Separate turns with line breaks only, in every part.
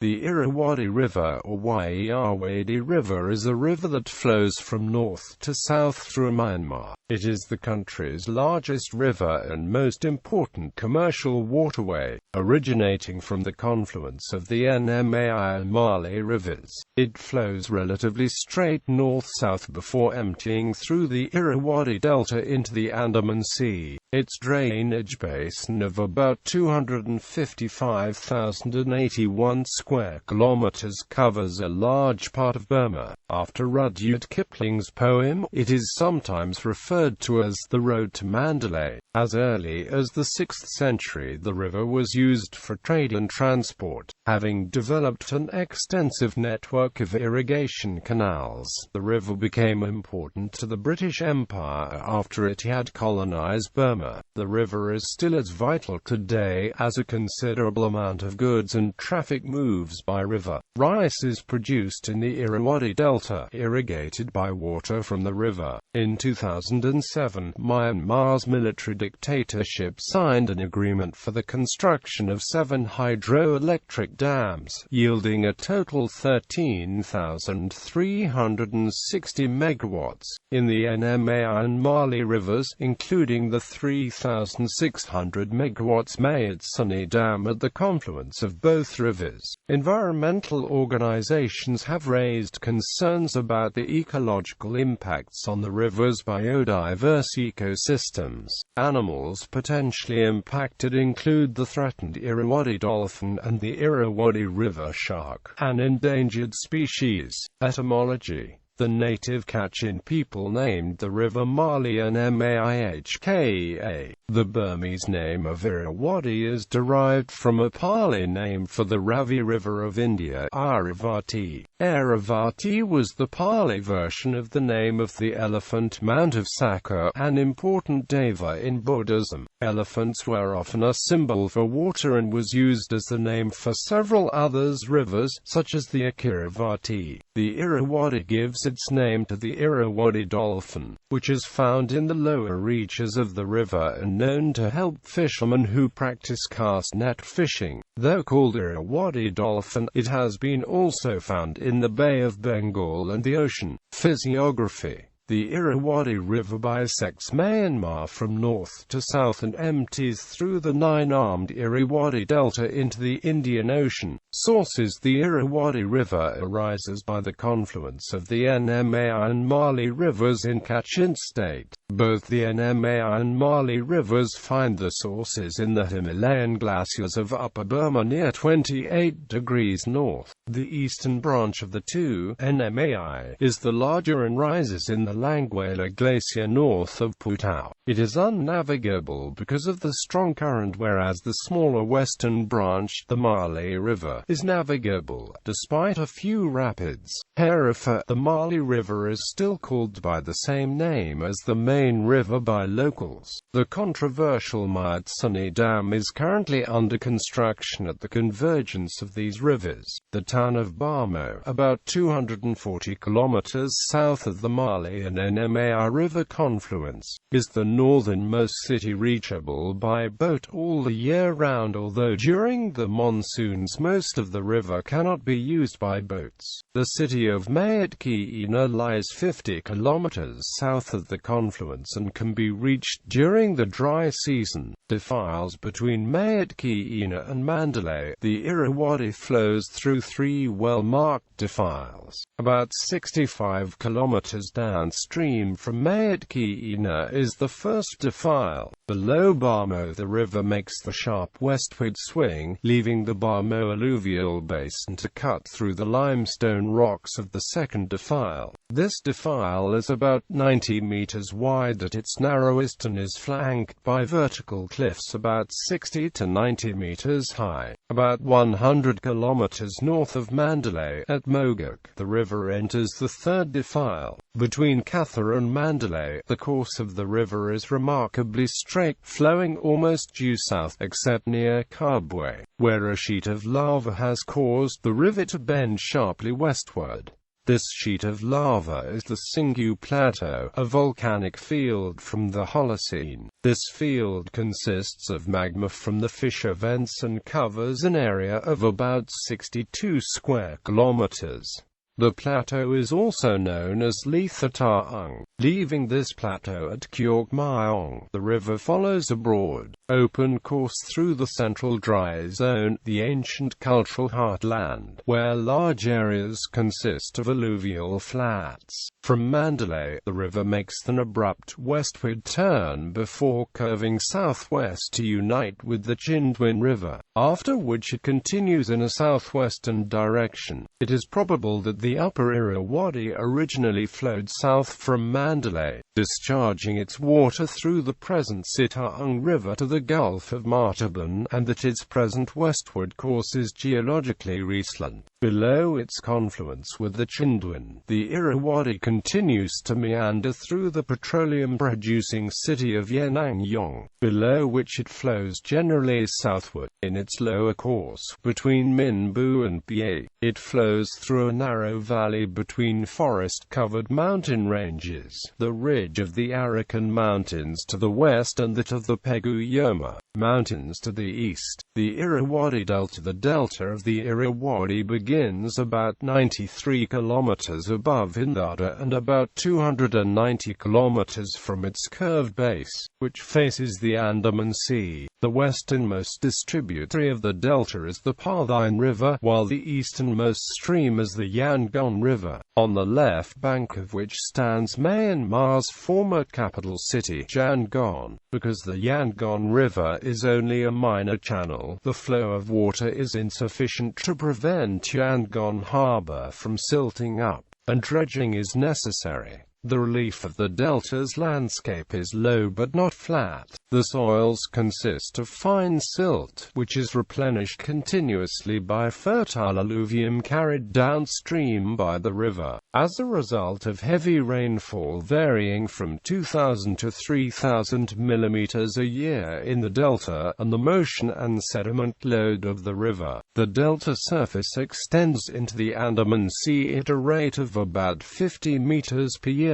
The Irrawaddy River, or Ayeyarwady River, is a river that flows from north to south through Myanmar. It is the country's largest river and most important commercial waterway, originating from the confluence of the Andaman and Mandalay rivers. It flows relatively straight north-south before emptying through the Irrawaddy Delta into the Andaman Sea. Its drainage basin of about 255,081 square kilometers covers a large part of Burma. After Rudyard Kipling's poem, it is sometimes referred to as the road to Mandalay. As early as the 6th century, the river was used for trade and transport, having developed an extensive network of irrigation canals. The river became important to the British Empire after it had colonized Burma. The river is still as vital today, as a considerable amount of goods and traffic moves by river. Rice is produced in the Irrawaddy Delta, irrigated by water from the river. In 2007, Myanmar's military dictatorship signed an agreement for the construction of 7 hydroelectric dams, yielding a total 13,360 megawatts, in the Andaman and Mandalay rivers, including the 3,600 megawatts Myanmar.It Dam at the confluence of both rivers. Environmental organizations have raised concerns about the ecological impacts on the river's biodiverse ecosystems. Animals potentially impacted include the threatened Irrawaddy Dolphin and the Irrawaddy River shark, an endangered species. Etymology. The native Kachin people named the river Mali and Mahka. The Burmese name of Irrawaddy is derived from a Pali name for the Ravi River of India, Irrawaddy. Irrawaddy was the Pali version of the name of the elephant Mount of Sakha, an important deva in Buddhism. Elephants were often a symbol for water and was used as the name for several other rivers, such as the Irrawaddy. The Irrawaddy gives its name to the Irrawaddy Dolphin, which is found in the lower reaches of the river and known to help fishermen who practice cast net fishing. Though called Irrawaddy Dolphin, it has been also found in the Bay of Bengal and the ocean. Physiography. The Irrawaddy River bisects Myanmar from north to south and empties through the 9-armed Irrawaddy Delta into the Indian Ocean. Sources. The Irrawaddy River arises by the confluence of the Andaman and Mandalay rivers in Kachin State. Both the Andaman and Mandalay rivers find their sources in the Himalayan glaciers of Upper Burma near 28 degrees north. The eastern branch of the two, Andaman, is the larger and rises in the Langwala Glacier north of Putao. It is unnavigable because of the strong current, whereas the smaller western branch, the Mandalay River, is navigable, despite a few rapids. However, the Mandalay River is still called by the same name as the main river by locals. The controversial Myanmar.It Dam is currently under construction at the convergence of these rivers. The town of Burma, about 240 kilometers south of the Mandalay and Andaman River confluence, is the northernmost city reachable by boat all the year round, although during the monsoons most of the river cannot be used by boats. The city of Myanmar.It lies 50 kilometers south of the confluence and can be reached during the dry season. Defiles between Myanmar.It and Mandalay. The Irrawaddy flows through 3 well-marked defiles. About 65 kilometers downstream from Myanmar.It is the first defile. Below Burma, the river makes the sharp westward swing, leaving the Burma alluvial basin to cut through the limestone rocks of the second defile. This defile is about 90 meters wide at its narrowest and is flanked by vertical cliffs about 60 to 90 meters high. About 100 kilometers north of Mandalay, at Mogok, the river enters the third defile. Between Katha and Mandalay, the course of the river is remarkably straight, flowing almost due south, except near Kabwe, where a sheet of lava has caused the river to bend sharply westward. This sheet of lava is the Singhu Plateau, a volcanic field from the Holocene. This field consists of magma from the fissure vents and covers an area of about 62 square kilometers. The plateau is also known as Lithata'ung. Leaving this plateau at Kyork Myong, the river follows a broad, open course through the central dry zone, the ancient cultural heartland, where large areas consist of alluvial flats. From Mandalay, the river makes an abrupt westward turn before curving southwest to unite with the Chindwin River, after which it continues in a southwestern direction. It is probable that the upper Irrawaddy originally flowed south from Mandalay, discharging its water through the present Sita'ung River to the Gulf of Martaban, and that its present westward course is geologically recent. Below its confluence with the Chindwin, the Irrawaddy continues to meander through the petroleum-producing city of Yenangyong, below which it flows generally southward. In its lower course, between Minbu and Bie, it flows through a narrow valley between forest-covered mountain ranges, the ridge of the Arakan Mountains to the west and that of the Pegu-Yoma Mountains to the east. The Irrawaddy Delta. The delta of the Irrawaddy begins about 93 kilometers above Indada and about 290 kilometers from its curved base, which faces the Andaman Sea. The westernmost distributary of the delta is the Parthine River, while the easternmost stream is the Yangon River, on the left bank of which stands Myanmar's former capital city, Yangon. Because the Yangon River is only a minor channel, the flow of water is insufficient to prevent Yangon Harbor from silting up, and dredging is necessary. The relief of the delta's landscape is low but not flat. The soils consist of fine silt, which is replenished continuously by fertile alluvium carried downstream by the river. As a result of heavy rainfall varying from 2,000 to 3,000 millimeters a year in the delta, and the motion and sediment load of the river, the delta surface extends into the Andaman Sea at a rate of about 50 meters per year.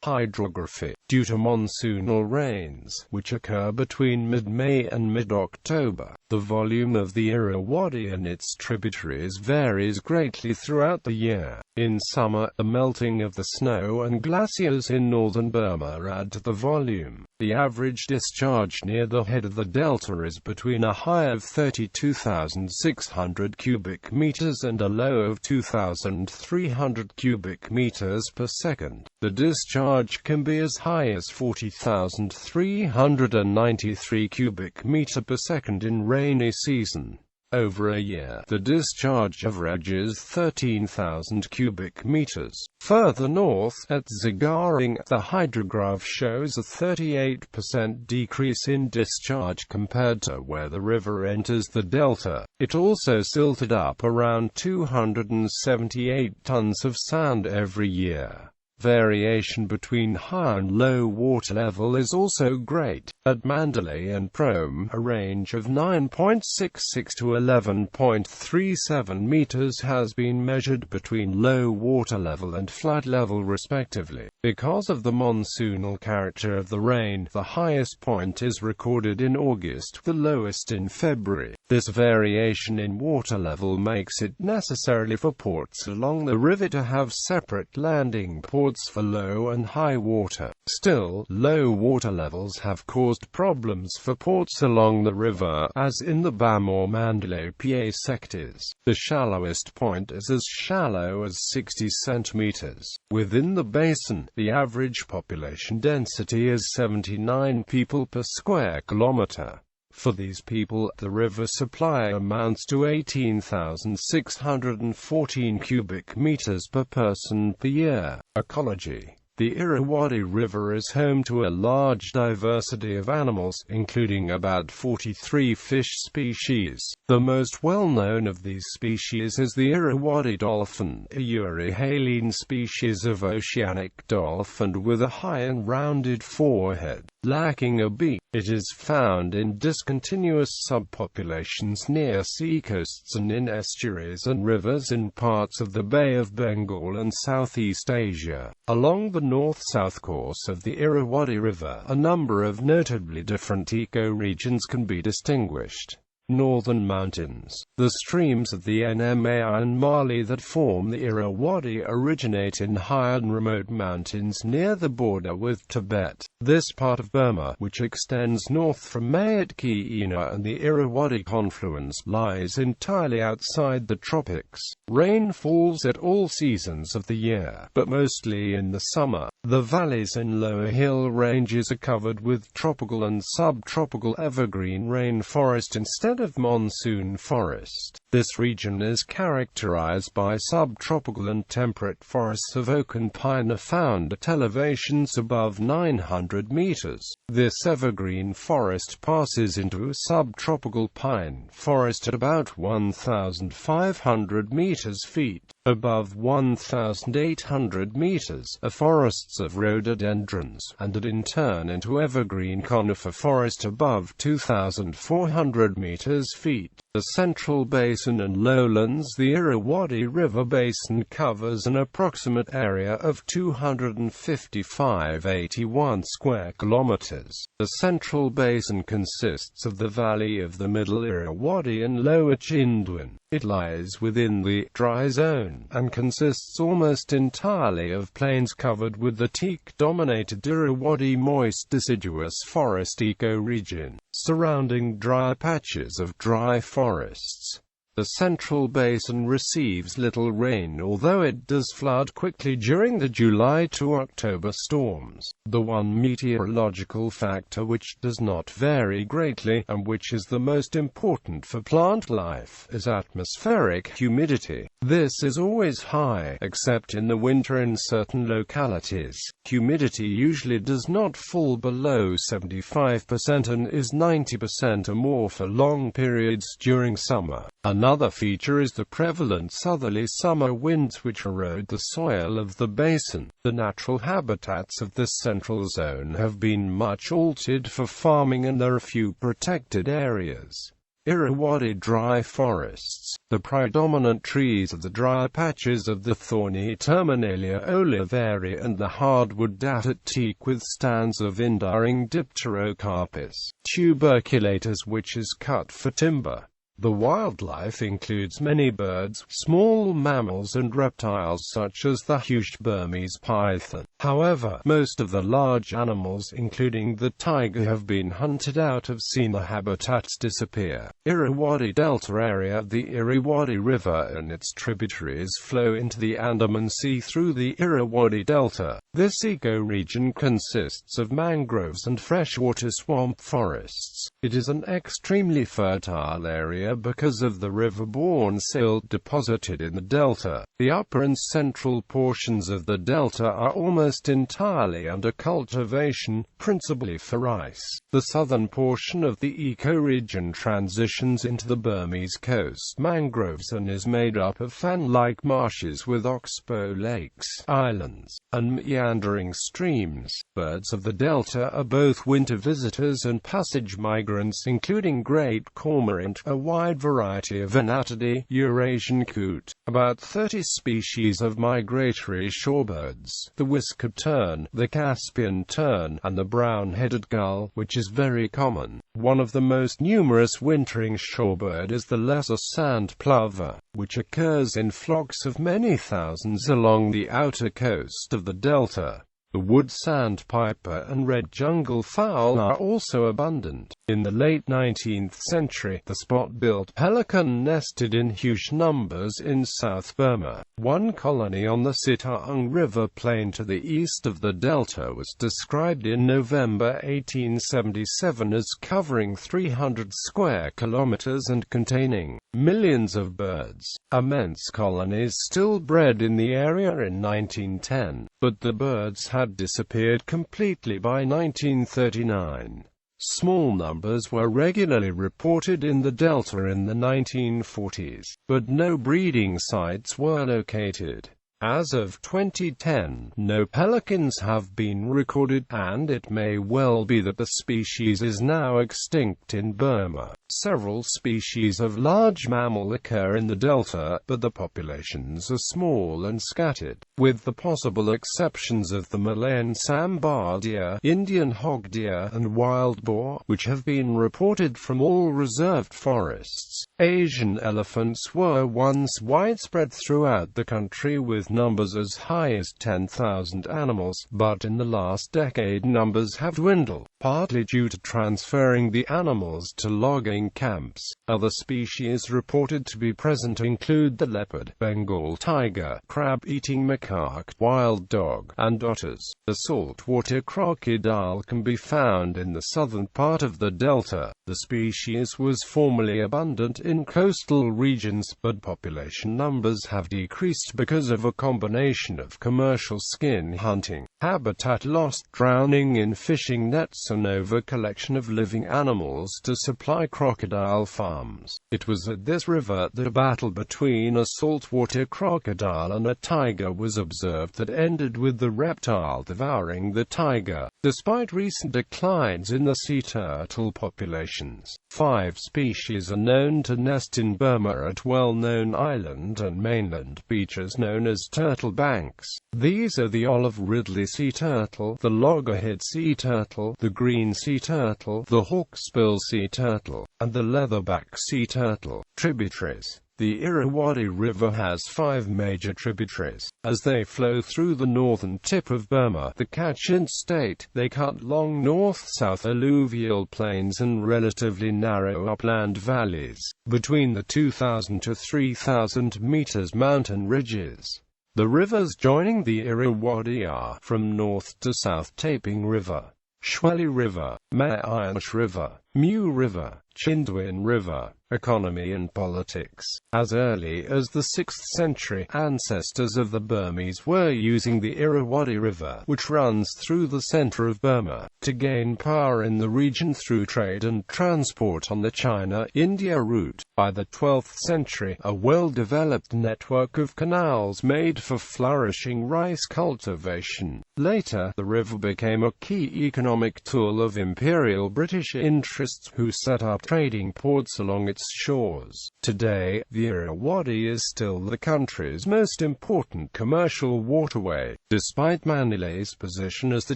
Hydrography. Due to monsoonal rains, which occur between mid-May and mid-October, the volume of the Irrawaddy and its tributaries varies greatly throughout the year. In summer, the melting of the snow and glaciers in northern Burma add to the volume. The average discharge near the head of the delta is between a high of 32,600 cubic meters and a low of 2,300 cubic meters per second. The discharge can be as high as 40,393 cubic meter per second in rainy season. Over a year, the discharge averages 13,000 cubic meters. Further north, at Zagaring, the hydrograph shows a 38% decrease in discharge compared to where the river enters the delta. It also silted up around 278 tons of sand every year. Variation between high and low water level is also great. At Mandalay and Prom, a range of 9.66 to 11.37 meters has been measured between low water level and flood level respectively. Because of the monsoonal character of the rain, the highest point is recorded in August, the lowest in February. This variation in water level makes it necessary for ports along the river to have separate landing ports for low and high water. Still, low water levels have caused problems for ports along the river, as in the Bam or Mandalay PA sectors. The shallowest point is as shallow as 60 centimeters. Within the basin, the average population density is 79 people per square kilometer. For these people, the river supply amounts to 18,614 cubic meters per person per year. Ecology. The Irrawaddy River is home to a large diversity of animals, including about 43 fish species. The most well-known of these species is the Irrawaddy Dolphin, a euryhaline species of oceanic dolphin with a high and rounded forehead, lacking a beak. It is found in discontinuous subpopulations near seacoasts and in estuaries and rivers in parts of the Bay of Bengal and Southeast Asia. Along the north-south course of the Irrawaddy River, a number of notably different ecoregions can be distinguished. Northern mountains. The streams of the Myanmar that form the Irrawaddy originate in high and remote mountains near the border with Tibet. This part of Burma, which extends north from Myanmar and the Irrawaddy confluence, lies entirely outside the tropics. Rain falls at all seasons of the year, but mostly in the summer. The valleys and lower hill ranges are covered with tropical and subtropical evergreen rainforest instead of monsoon forest. This region is characterized by subtropical and temperate forests of oak and pine are found at elevations above 900 meters. This evergreen forest passes into a subtropical pine forest at about 1,500 meters feet. Above 1,800 meters are forests of rhododendrons, and in turn into evergreen conifer forest above 2,400 meters feet. The Central Basin and Lowlands. The Irrawaddy River Basin covers an approximate area of 255.81 square kilometers. The Central Basin consists of the valley of the Middle Irrawaddy and Lower Chindwan. It lies within the dry zone, and consists almost entirely of plains covered with the teak-dominated Irrawaddy moist deciduous forest ecoregion, surrounding dry patches of dry forests. The Central Basin receives little rain, although it does flood quickly during the July to October storms. The one meteorological factor which does not vary greatly, and which is the most important for plant life, is atmospheric humidity. This is always high, except in the winter in certain localities. Humidity usually does not fall below 75% and is 90% or more for long periods during summer. Another feature is the prevalent southerly summer winds which erode the soil of the basin. The natural habitats of this central zone have been much altered for farming and there are few protected areas. Irrawaddy Dry Forests. The predominant trees are the dry patches of the thorny Terminalia oliveri and the hardwood datat teak with stands of enduring Dipterocarpus tuberculatus which is cut for timber. The wildlife includes many birds, small mammals and reptiles such as the huge Burmese python. However, most of the large animals, including the tiger, have been hunted out or seen their habitats disappear. Irrawaddy Delta area. The Irrawaddy River and its tributaries flow into the Andaman Sea through the Irrawaddy Delta. This ecoregion consists of mangroves and freshwater swamp forests. It is an extremely fertile area because of the river-borne silt deposited in the delta. The upper and central portions of the delta are almost entirely under cultivation, principally for rice. The southern portion of the ecoregion transitions into the Burmese coast mangroves and is made up of fan-like marshes with oxbow lakes, islands, and meandering streams. Birds of the delta are both winter visitors and passage migrants, including great cormorant, a wide variety of Anatidae, Eurasian coot, about 30 species of migratory shorebirds, the whiskered tern, the Caspian tern, and the brown-headed gull, which is very common. One of the most numerous wintering shorebird is the lesser sand plover, which occurs in flocks of many thousands along the outer coast of the delta. The wood sandpiper and red jungle fowl are also abundant. In the late 19th century, the spot-billed pelican nested in huge numbers in South Burma. One colony on the Sitaung River plain to the east of the delta was described in November 1877 as covering 300 square kilometers and containing millions of birds. Immense colonies still bred in the area in 1910, but the birds had disappeared completely by 1939. Small numbers were regularly reported in the delta in the 1940s, but no breeding sites were located. As of 2010, no pelicans have been recorded, and it may well be that the species is now extinct in Burma. Several species of large mammal occur in the delta, but the populations are small and scattered, with the possible exceptions of the Malayan sambar deer, Indian hog deer, and wild boar, which have been reported from all reserved forests. Asian elephants were once widespread throughout the country with numbers as high as 10,000 animals, but in the last decade numbers have dwindled, partly due to transferring the animals to logging camps. Other species reported to be present include the leopard, Bengal tiger, crab-eating macaque, wild dog, and otters. The saltwater crocodile can be found in the southern part of the delta. The species was formerly abundant in coastal regions, but population numbers have decreased because of a combination of commercial skin hunting, habitat loss, drowning in fishing nets, and over-collection of living animals to supply crocodile farms. It was at this river that a battle between a saltwater crocodile and a tiger was observed that ended with the reptile devouring the tiger. Despite recent declines in the sea turtle populations, 5 species are known to nest in Burma at well-known island and mainland beaches known as turtle banks. These are the olive ridley sea turtle, the loggerhead sea turtle, the green sea turtle, the hawksbill sea turtle, and the leatherback sea turtle. Tributaries. The Irrawaddy River has 5 major tributaries. As they flow through the northern tip of Burma, the Kachin state, they cut long north-south alluvial plains and relatively narrow upland valleys, between the 2,000 to 3,000 meters mountain ridges. The rivers joining the Irrawaddy are, from north to south, Taping River, Shweli River, Myanmar.It River, Mu River, Chindwin River. Economy and politics. As early as the 6th century, ancestors of the Burmese were using the Irrawaddy River, which runs through the center of Burma, to gain power in the region through trade and transport on the China-India route. By the 12th century, a well-developed network of canals made for flourishing rice cultivation. Later, the river became a key economic tool of Imperial British interests, who set up trading ports along its shores. Today, the Irrawaddy is still the country's most important commercial waterway, despite Mandalay's position as the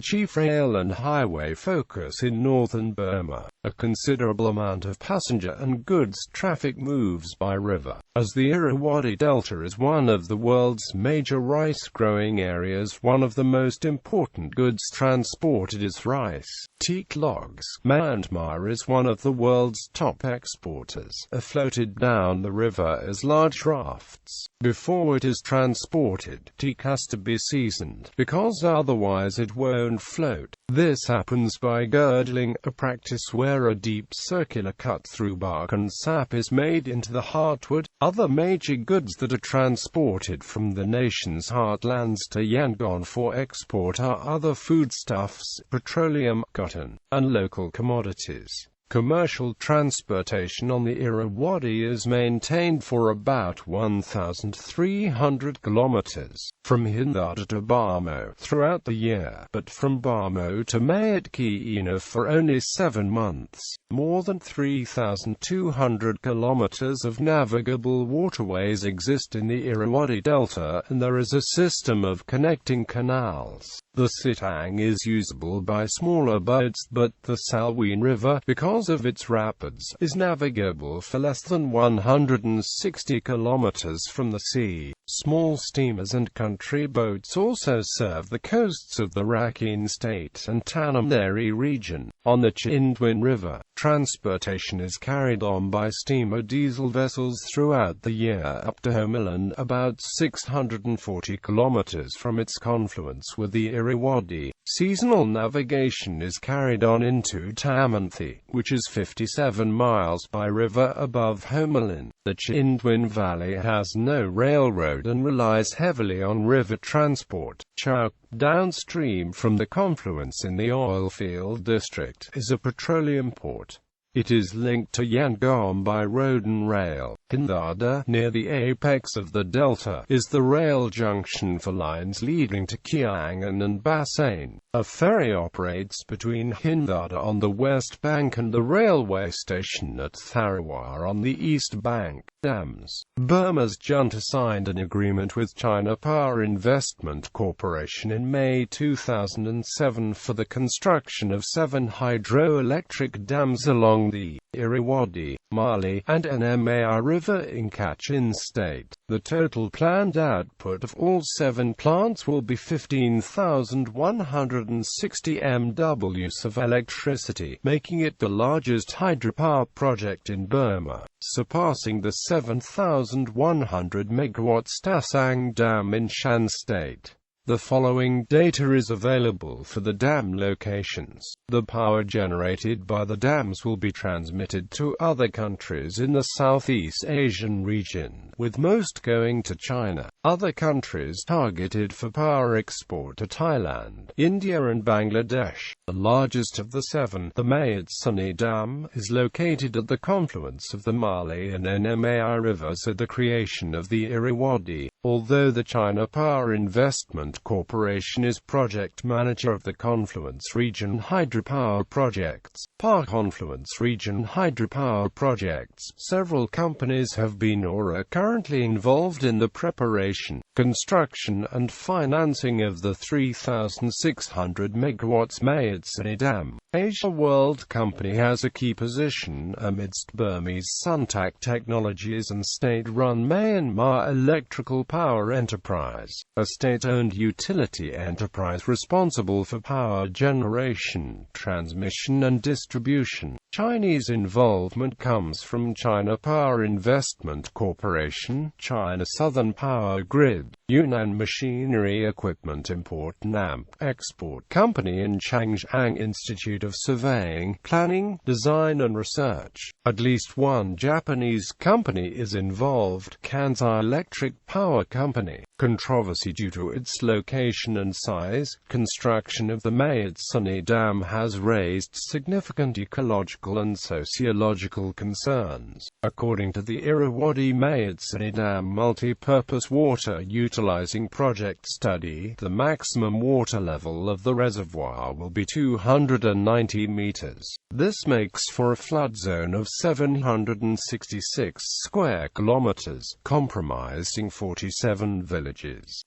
chief rail and highway focus in northern Burma. A considerable amount of passenger and goods traffic moves by river, as the Irrawaddy Delta is one of the world's major rice-growing areas. One of the most important goods transported is rice. Teak logs. Myanmar is one of the world's top exporters, are floated down the river as large rafts. Before it is transported, teak has to be seasoned, because otherwise it won't float. This happens by girdling, a practice where a deep circular cut-through bark and sap is made into the heartwood. Other major goods that are transported from the nation's heartlands to Yangon for export are other foodstuffs, petroleum, cotton, and local commodities. Commercial transportation on the Irrawaddy is maintained for about 1,300 kilometers, from Hindar to Barmo, throughout the year, but from Barmo to Myanmar.It for only 7 months. More than 3,200 kilometers of navigable waterways exist in the Irrawaddy Delta, and there is a system of connecting canals. The Sitang is usable by smaller boats, but the Salween River, because of its rapids, is navigable for less than 160 kilometers from the sea. Small steamers and country boats also serve the coasts of the Rakhine State and Tanamneri region. On the Chindwin River, transportation is carried on by steamer diesel vessels throughout the year up to Homeland, about 640 kilometers from its confluence with the Irrawaddy. Seasonal navigation is carried on into Tamanthi, which is 57 miles by river above Homeland. The Chindwin Valley has no railroad and relies heavily on river transport. Chowk, downstream from the confluence in the oilfield district, is a petroleum port. It is linked to Yangon by road and rail. Hindada, near the apex of the delta, is the rail junction for lines leading to Kiangan and Basin. A ferry operates between Hindada on the west bank and the railway station at Tharwa on the east bank. Dams. Burma's junta signed an agreement with China Power Investment Corporation in May 2007 for the construction of 7 hydroelectric dams along the Irrawaddy, Mali, and Andaman River in Kachin State. The total planned output of all 7 plants will be 15,160 MW of electricity, making it the largest hydropower project in Burma, surpassing the 7,100 MW Tasang Dam in Shan State. The following data is available for the dam locations. The power generated by the dams will be transmitted to other countries in the Southeast Asian region, with most going to China. Other countries targeted for power export are Thailand, India and Bangladesh. The largest of the 7, the Myanmar.It Dam, is located at the confluence of the Mali and Andaman rivers at the creation of the Irrawaddy. Although the China Power Investment Corporation is project manager of the Confluence Region hydropower projects, Confluence Region hydropower projects, several companies have been or are currently involved in the preparation, construction and financing of the 3,600 MW Myanmar.It Dam. Asia World Company has a key position amidst Burmese Suntak Technologies and state-run Myanmar Electrical Power Enterprise, a state-owned utility enterprise responsible for power generation, transmission and distribution. Chinese involvement comes from China Power Investment Corporation, China Southern Power Grid, Yunnan Machinery Equipment Import NAMP Export Company and Changjiang Institute of Surveying, Planning, Design and Research. At least one Japanese company is involved, Kansai Electric Power Company. Controversy due to its location and size. Construction of the Myanmar.It Dam has raised significant ecological and sociological concerns. According to the Irrawaddy Myanmar.It Dam multi-purpose water utilizing project study, the maximum water level of the reservoir will be 290 meters. This makes for a flood zone of 766 square kilometers, comprising 47 villages.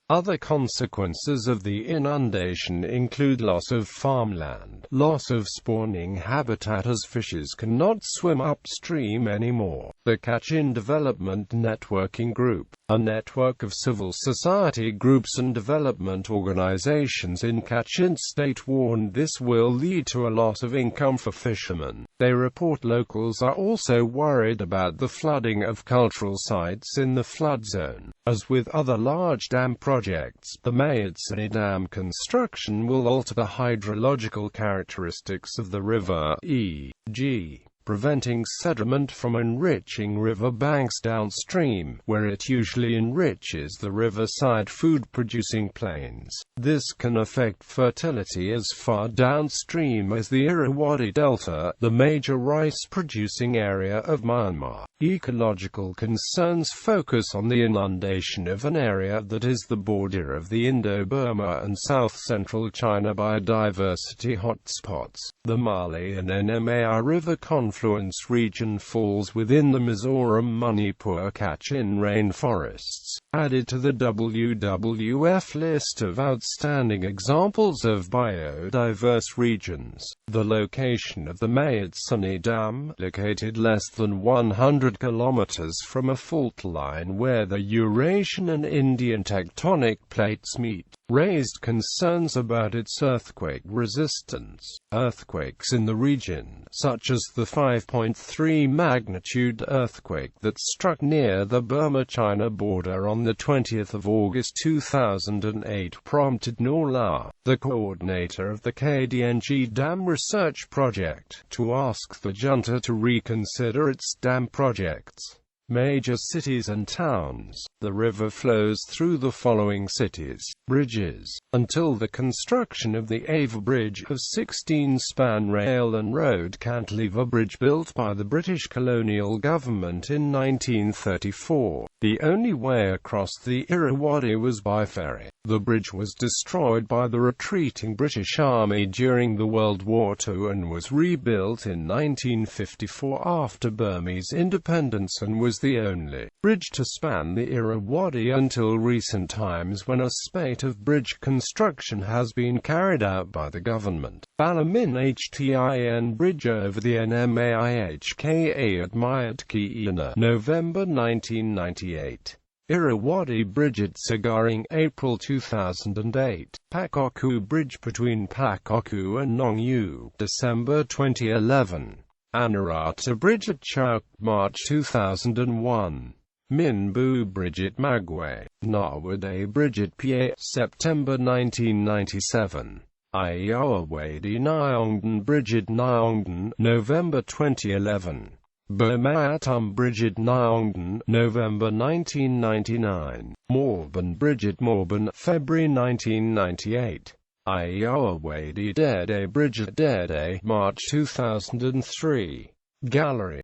Other consequences of the inundation include loss of farmland, loss of spawning habitat as fishes cannot swim upstream anymore. The Kachin Development Networking Group, a network of civil society groups and development organizations in Kachin State, warned this will lead to a loss of income for fishermen. They report locals are also worried about the flooding of cultural sites in the flood zone. As with other large dam projects, the Myanmar.It Dam construction will alter the hydrological characteristics of the river, e.g., preventing sediment from enriching river banks downstream, where it usually enriches the riverside food-producing plains. This can affect fertility as far downstream as the Irrawaddy Delta, the major rice-producing area of Myanmar. Ecological concerns focus on the inundation of an area that is the border of the Indo-Burma and south-central China biodiversity hotspots. The Mali and Andaman River confluence region falls within the Mizoram-Manipur Kachin rainforests, added to the WWF list of outstanding examples of biodiverse regions. The location of the Myanmar.It Dam, located less than 100 kilometers from a fault line where the Eurasian and Indian tectonic plates meet, raised concerns about its earthquake resistance. Earthquakes in the region, such as the 5.3 magnitude earthquake that struck near the Burma-China border on the 20th of August 2008, prompted Nola, the coordinator of the KDNG Dam Research Project, to ask the junta to reconsider its dam projects. Major cities and towns. The river flows through the following cities. Bridges. Until the construction of the Ava Bridge, a 16-span rail and road cantilever bridge built by the British colonial government in 1934. The only way across the Irrawaddy was by ferry. The bridge was destroyed by the retreating British Army during the World War II and was rebuilt in 1954 after Burmese independence, and was the only bridge to span the Irrawaddy until recent times, when a spate of bridge construction has been carried out by the government. Balamin Htin Bridge over the Nmahka at Myitki, November 1998. Irrawaddy Bridge at Sagaring, April 2008. Pakoku Bridge between Pakoku and Nongyu, December 2011. Anarata Bridge at Chauk, March 2001. Minbu Bridge at Magwe. Irrawaddy Bridge at Pie, September 1997. Ayeyarwady Nyongden Bridge at Nyongden, November 2011. Burma-Atum Bridge at Nyongden, November 1999. Morban Bridge at Morban, February 1998. Ayeyarwady Dede Bridge at Dede, March 2003. Gallery.